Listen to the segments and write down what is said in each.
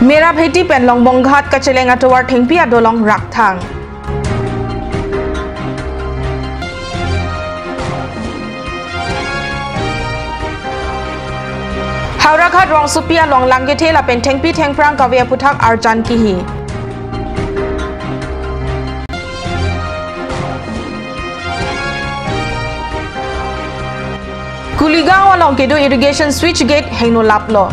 Mera bheti pen long bonghat kachelenga towar thengpi adolong rakthang. Haurakhat rong supia long langgethe la pen thengpi thengprang kavya puthak arjan kihi. Kuligaon along kedo irrigation switch gate hengno laplo.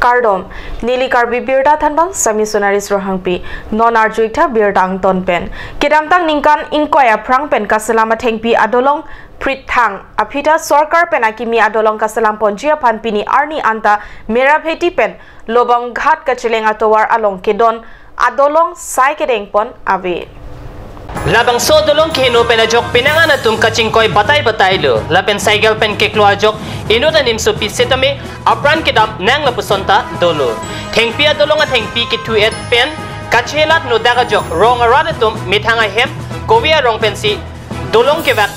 Kardom nili Karbi birda thanbang sami sonaris rohangpi non arjuikta birdang ton pen kedamtang ningkan inkoya prang pen kaselama thengpi adolong prithang aphita sarkar pen akimi adolong kaselam ponjia phanpini arni anta mera bheti pen lobang ghat kachelenga towar along kedon adolong sai kedeng pon ave Labang so dolong kino penajok pinangan atum kachingkoy batay lo lapen cycle pen keklo ajok inut anim supi setame apran kedam nang lapusonta dolo thengpia dolong a thengpi ki 28 pen kachelat no daga jok rong aradatum mithanga hem kovia rong pensi dolong kevak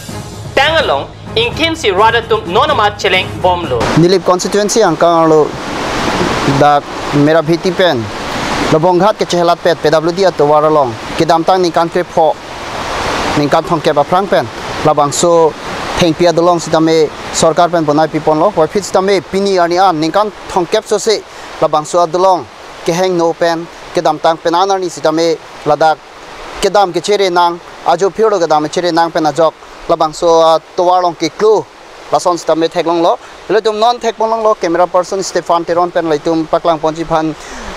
tangalong ingthim si radatum nonamat cheleng bomlo Nilip constituency angkang lo dak mera bhiti pen lobonghat ke chehelat pet pwd atwaralong kedam tang ni kan pho ningkan thongke ba prang pen labang so thengpia dolong sitame sarkar pen bonai pipon lo wa fit sitame pini ani an ningkan thongkep so se labang so adolong ke heng no pen kedam tang penana ni sitame ladak kedam ke chere nang ajo phiro kedam chere nang pen ajok labang so towalong ke klu lason sitame theklong lo letum non thekpon lo camera person Stefan Teron pen leitum paklang ponji phan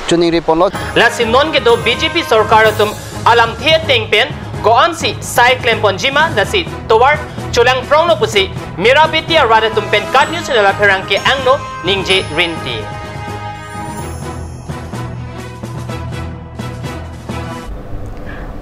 chuning ripon lo lasin non ke do BJP sarkar atum alam the teng pen Goan si cyclem ponjima nasi towar chulang prong lo pusi mirabitia rada tumpen kat news na perang ke angno ningje rinti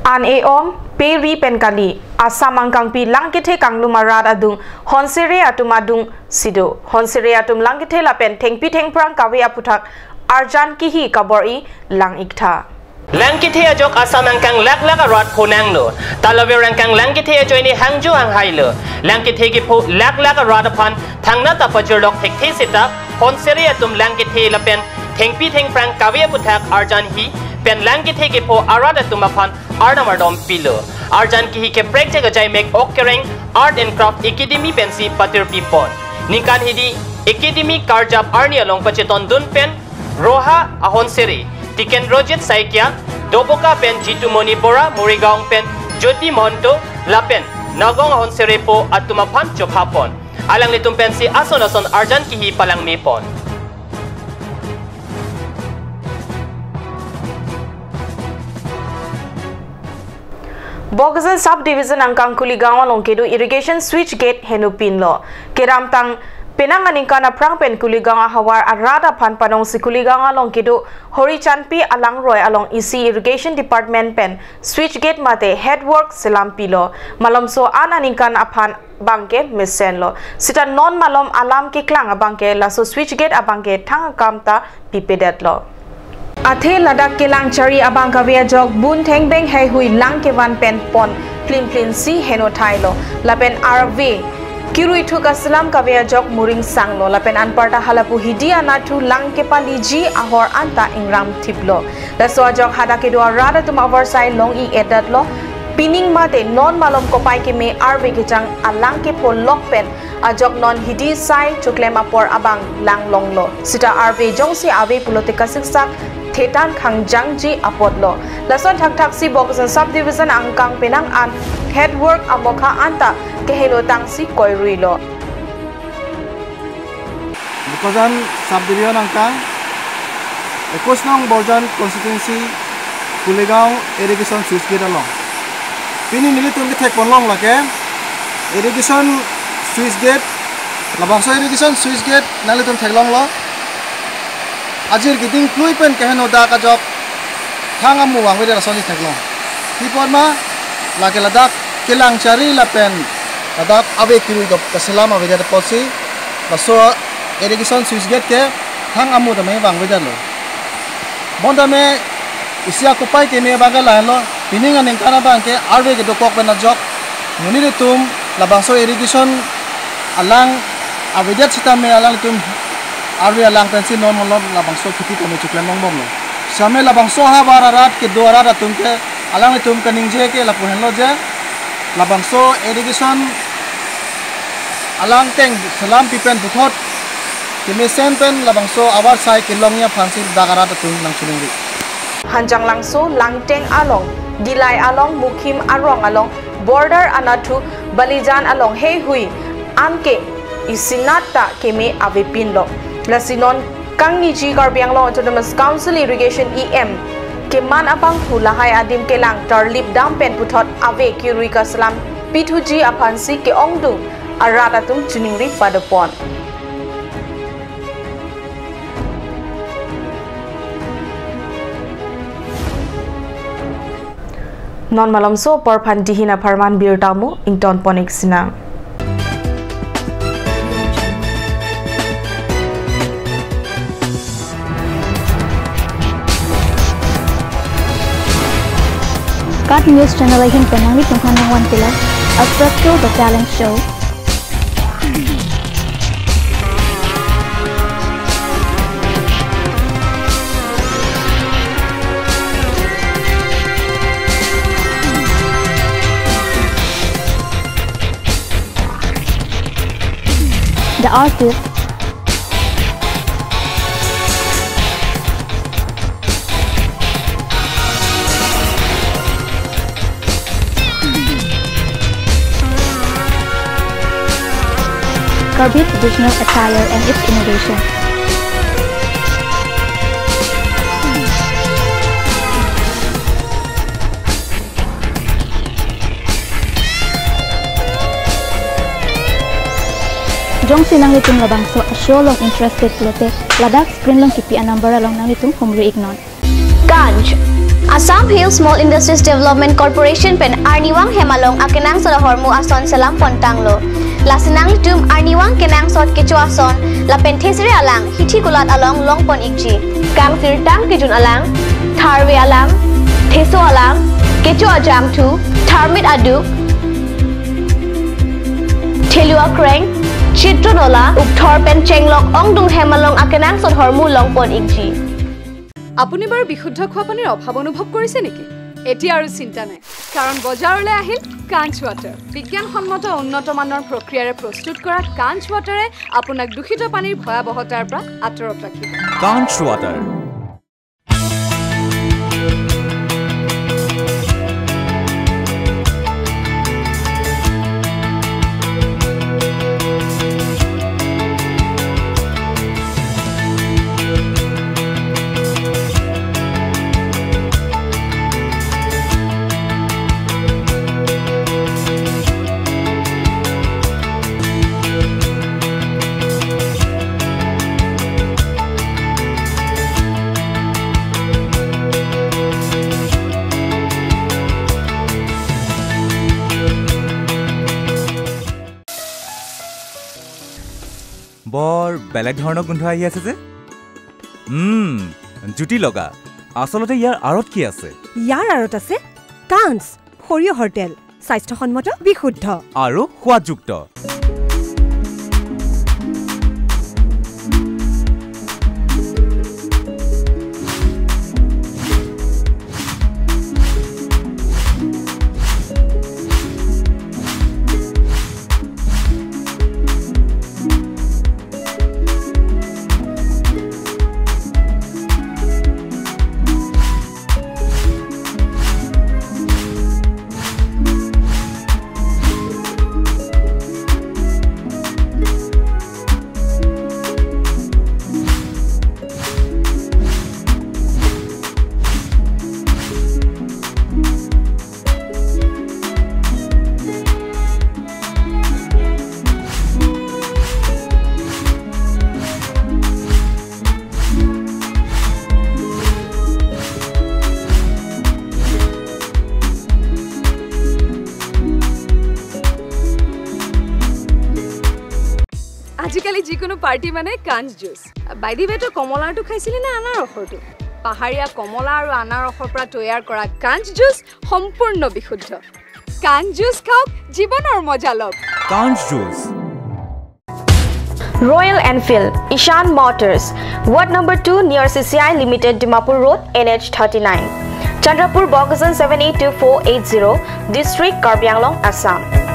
an eom peri pen kali asamang kang pi langkithe kanglu marada dung honsere atumadung sido honsere atum langkithe la pen thengpi thengprang kawe aputhak arjan kihi kabori lang iktha Langkithe ajok asam angkang lak arat phonang lo talawe angkang langkithe ajoini hangju ang hailo langkithe gi pho lak arat phan thangna ta pajurlok thekthi sita honseri atum langkithe lapen thengpi thengprang kawe puthak arjan hi pen langkithe gi pho arat atum phan arnamardom pilo arjan ki hi ke prek jaga jai mek okkereng art and craft academy pensi patir pipon nikan hidi academy karjap arni along pacheton dun pen roha ahonseri Tiken Rojet Saikia, Doboka pen Jitu Moni Bora, Morigaong pen Jyoti Monto, Lapen, Nagong Honserepo at Tumapan Chophapon. Alang litum pen si ason arjan kihi palang mipon. Bogazal subdivision angkang Kuligaon longkedo irrigation switch gate henupin lo. Keramtang Penangan ingkana prang pen Kuligang hawar arada pan panong si Kuligang longkido hori chanpi alang roy along isi irrigation department pen switch gate mate headwork selam pilo malom so ana ingkan apan bangke mesen lo sita non malom alam ki klang abangke laso switch gate abangke thang kamta pipedet lo Athe ladak kelang chari abang kavia jog bun theng beng hai hui lang ke wan pen pon plin si heno thailo lapen RV Kirui thu kaslam kavya jok muring sanglo lapen anparta halapu hidia natu lang ke paliji ahor anta ingram thiplo laso jok hada ke do rada tum oversight long I edat lo pining mate non malom kopai ke me arve ke jang alang ke pol lok pen ajok non hidi sai chuklem apor abang lang long lo sita arve jongsi ave pulote kasiksak thetan khangjangji apotlo lason thak si boxan subdivision angkang penang an headwork amokha anta kehelo tangsi koiruilo Bukozan subdivision angkang ekosnong borjan constituency Kuligaon irrigation switch gate along pini nilitum ke thek ponlong lake irrigation switch gate labangso irrigation switch gate nalitum theklong lo Ajir giting klui pen keheno da kajok thanga mu wang wede rasoni theklong tipon ma lake ladak kelang chari lapen ladak ave kirui dop kaselam ave da polsi baso irrigation switch gate ke thang amu da me wang wede lo bonda me isia kopai ke me bagala lo pininga ning kana bang ke arve ke dokok pen ajok muni tum labangso irrigation alang abedet sitam me alang tum arwi alang pensi non molon labang so khiti kami chuklan mong bom lo same labang so ha bara rat ke dora ra tum ke alang tum ka ningje ke lapu henlo je labang so irrigation alang teng salam pipen buthot kemi sen pen labang so awar sai ke longya phansi dagara tum lang chulingri Hanjang langso langteng along dilai along mukim arong along border anathu balijan along hey hui anke isinata keme avepin lo lasinon kangni ji Karbi Autonomous Council Irrigation EM keman apang hulahai adim kelang tarlip dam pen puthot ave kirui kaslam pithuji aphansi ke ongdung aratatum chuningri padapon non malam so por phandihina pharman birtamu ington ponik sina Cut News Channel lain penyanyi tungkang wan pila Astro The Talent Show. The Artist. Karbi traditional attire and its innovation. Jong sinang litung labang so show long interested lote ladak screen long kipi number long nang litung humri ignon. Ganj Assam Hill Small Industries Development Corporation pen Arniwang Hemalong akenang sa hormu ason salam pontanglo. Lasinang litum Arniwang kenang sot kecu ason la penthesri alang hithi kulat along long pon ikji. Kang sirtang kejun alang tharwe alang theso alang kecu ajam tu tharmit aduk thelua kreng Chitronola ukthor pen chenglok ongdung hemalong akenang sot hormu longpon ikji আপুনি বৰ বিশুদ্ধ খোৱা পানীৰ অভাৱ অনুভৱ কৰিছে নেকি এতিয়া আৰু চিন্তা নাই কাৰণ বজাৰলৈ আহিল কাঞ্চ ৱাটাৰ বিজ্ঞানসন্মত উন্নত মানৰ প্ৰক্ৰিয়াৰে প্ৰস্তুত কৰা কাঞ্চ ৱাটাৰে আপোনাক দূষিত পানীৰ ভয়াৱহতাৰ পৰা আঁতৰত ৰাখিব কাঞ্চ ৱাটাৰ বৰ বেলেগ ধৰণৰ গোন্ধ আহি আছে যে জুটি লগা আসলতে ইয়াৰ আৰত কি আছে ইয়াৰ আৰত আছে কাঞ্চ সৰিয়হৰ তেল স্বাস্থ্যসন্মত বিশুদ্ধ আৰু সোৱাদযুক্ত আজিকালি যিকোনো পাৰ্টি মানে কাঞ্চ জুচ বাইদি বেটো কমলাটো খাইছিলি না আনাৰসৰটো পাহাৰীয়া কমলা আৰু আনাৰসৰ পৰা তৈয়াৰ কৰা কাঞ্চ জুচ সম্পূৰ্ণ বিশুদ্ধ কাঞ্চ জুচ খাওক জীৱনৰ মজা লওক কাঞ্চ juice Royal Enfield, Ishan Motors, Ward number 2 near CCI Limited, Dimapur Road, NH 39. Chandrapur, Bogazan 782480, District, Karbi Anglong, Assam.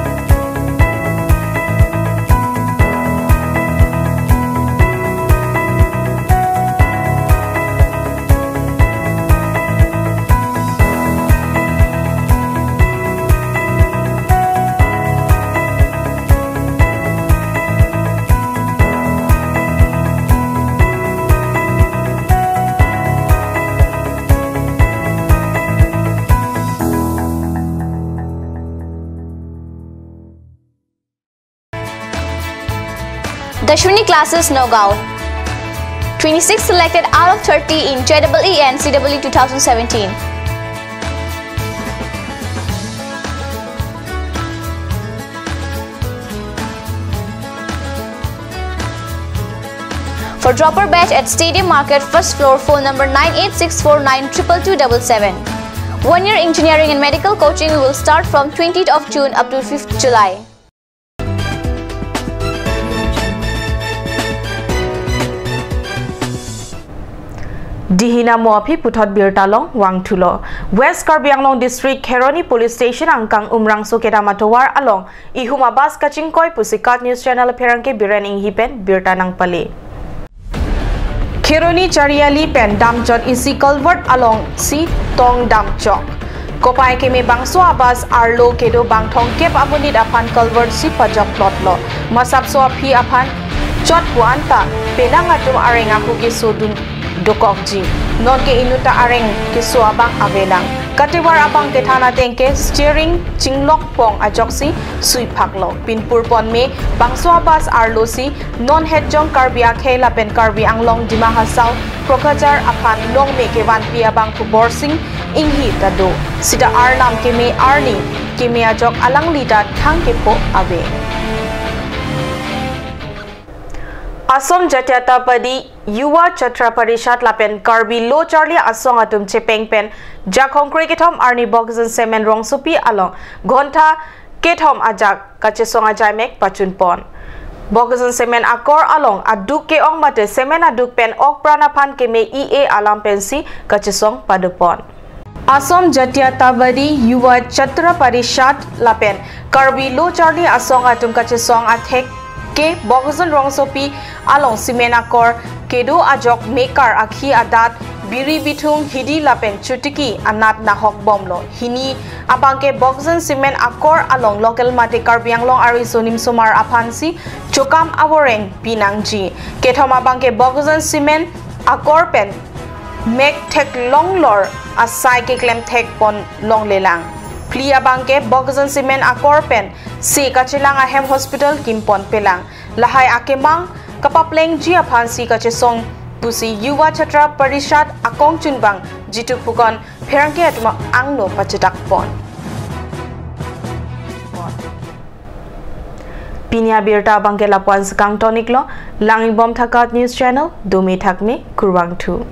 Dashwini classes Nagaon. 26 selected out of 30 in JEE and CEE 2017. For dropper batch at Stadium Market, first floor, phone number 9864922277. 1 year engineering and medical coaching will start from 20th of June up to 5th July. Dihina Moapi Putot Birtalong Wangtulo West Karbi Anglong District Kheroni Police Station Angkang Umrang Sukeda Matowar Along Ihumabas Kachingkoy Pusikat News Channel Perangke Biren Inghipen Birtanang Pali Kheroni Chariali Pen Damjot Isi Culvert Along Si Tong Damchok Kopai Keme Bangso Abas Arlo Kedo Bangthong Kep Apunit Apan Culvert Si Pajok Plotlo Masapso Api Apan Chot Puanta Penangatum Arenga Kukisudun Dokokji non ke inuta areng ke suabang avelang katewar abang ke thana tengke steering chinglok pong ajoksi sui phaklo pinpur pon me bangso abas arlosi non hedjong karbia khela pen karbi anglong dima hasau prokajar apan long me ke wan pia bang ku borsing inghi tado sida arnam ke me arni ke me ajok alang lida thang ke po ave Asom Jatiatapadi Yuwa Chatra Parishat Lapen Karbi Lo Charlie Asong Atum Chepeng Pen Jakong Kriketom Arni Bogzan Semen Rong Supi Along Gonta Ketom Ajak Kachesong Ajaimek Pachun Pon Bogzan Semen Akor Along Aduk Ke Ong Mate Semen Aduk Pen Ok Pranapan Ke Me EA Alam Pensi Kachesong Padupon Asom Jatiatapadi Yuwa Chatra Parishat Lapen Karbi Lo Charlie Asong Atum Kachesong Athek ke Bogzon Rong Sopi along Simenakor kedo ajok mekar akhi adat biri bitung hidi lapen chutiki anat nahok bomlo hini abangke Bogzon Simen Akor along local mate Karbianglong arisonim sumar apansi chokam aworeng pinangji kethom abangke Bogzon Simen Akor pen mek tek long lor asai ke klem tek pon long lelang Plia bangke Bogzon Simen Akor pen si kachilang ahem hospital kimpon pelang lahai akemang kapapleng ji aphan si kachesong pusi Yuwa Chatra Parishat akong chunbang jitu pukon pherangke atma angno pachetak pon Pinya birta bangke lapuan sekang toniklo langi bom thakat news channel dumi thakme kurwang thu